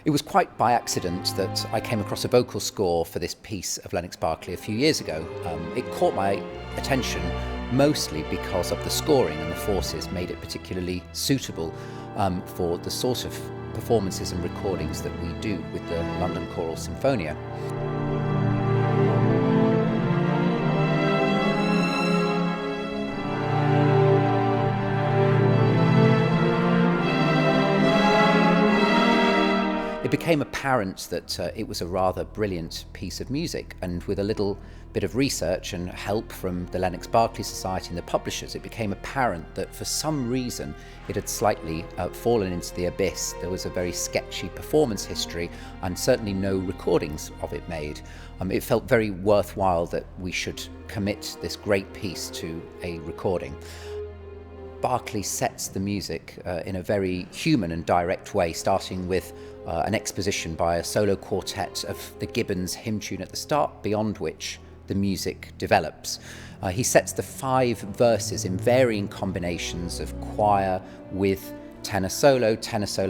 It was quite by accident that I came across a vocal score for this piece of Lennox Berkeley a few years ago. It caught my attention mostly because of the scoring, and the forces made it particularly suitable for the sort of performances and recordings that we do with the London Choral Sinfonia. It became apparent that it was a rather brilliant piece of music, and with a little bit of research and help from the Lennox Berkeley Society and the publishers, it became apparent that for some reason it had slightly fallen into the abyss. There was a very sketchy performance history and certainly no recordings of it made. It felt very worthwhile that we should commit this great piece to a recording. Berkeley sets the music in a very human and direct way, starting with an exposition by a solo quartet of the Gibbons hymn tune at the start, beyond which the music develops. He sets the 5 verses in varying combinations of choir with tenor solo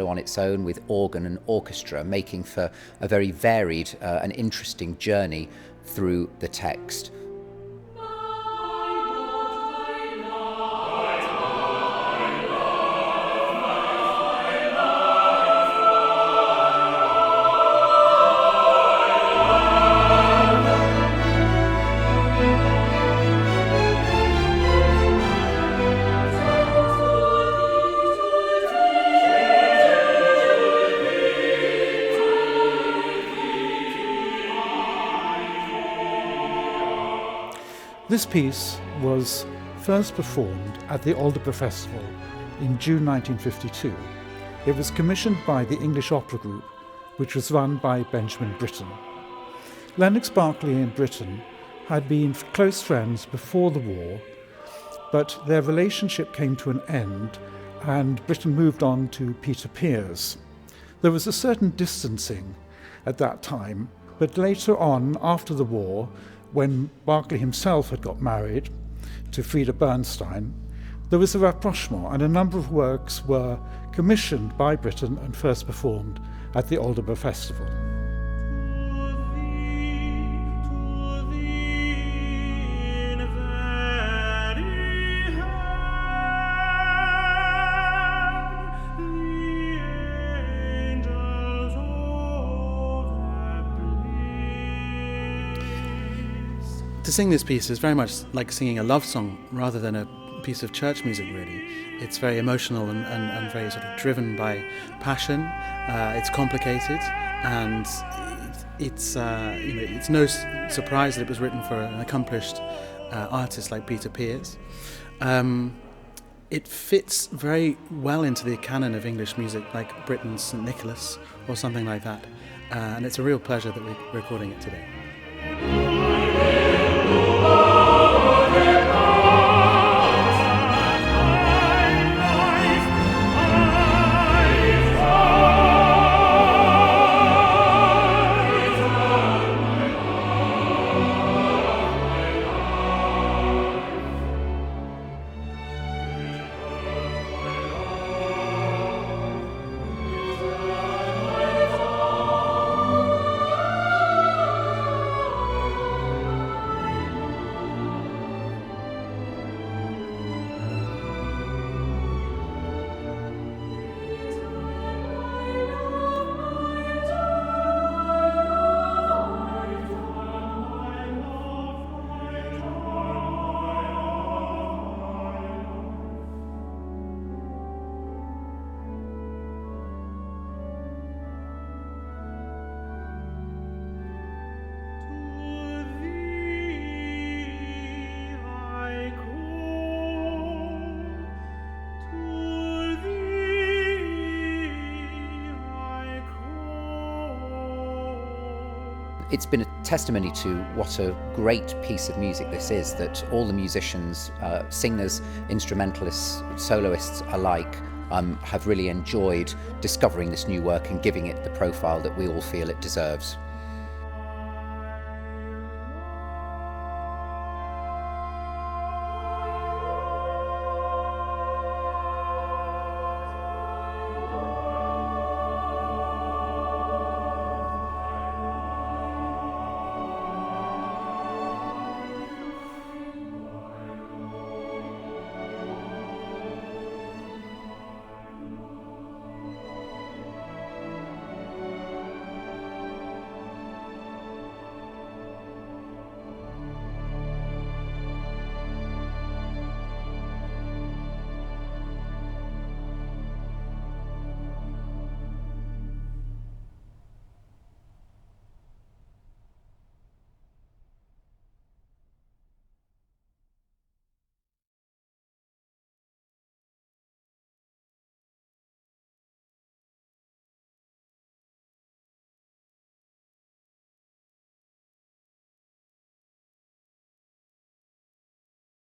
on its own, with organ and orchestra, making for a very varied and interesting journey through the text. This piece was first performed at the Aldeburgh Festival in June 1952. It was commissioned by the English Opera Group, which was run by Benjamin Britten. Lennox Berkeley and Britten had been close friends before the war, but their relationship came to an end and Britten moved on to Peter Pears. There was a certain distancing at that time, but later on, after the war, when Berkeley himself had got married to Frida Bernstein, there was a rapprochement, and a number of works were commissioned by Britten and first performed at the Aldeburgh Festival. To sing this piece is very much like singing a love song rather than a piece of church music, really. It's very emotional and very sort of driven by passion. It's complicated, and it's no surprise that it was written for an accomplished artist like Peter Pears. It fits very well into the canon of English music, like Britten's St. Nicholas or something like that. And it's a real pleasure that we're recording it today. It's been a testimony to what a great piece of music this is, that all the musicians, singers, instrumentalists, soloists alike, have really enjoyed discovering this new work and giving it the profile that we all feel it deserves.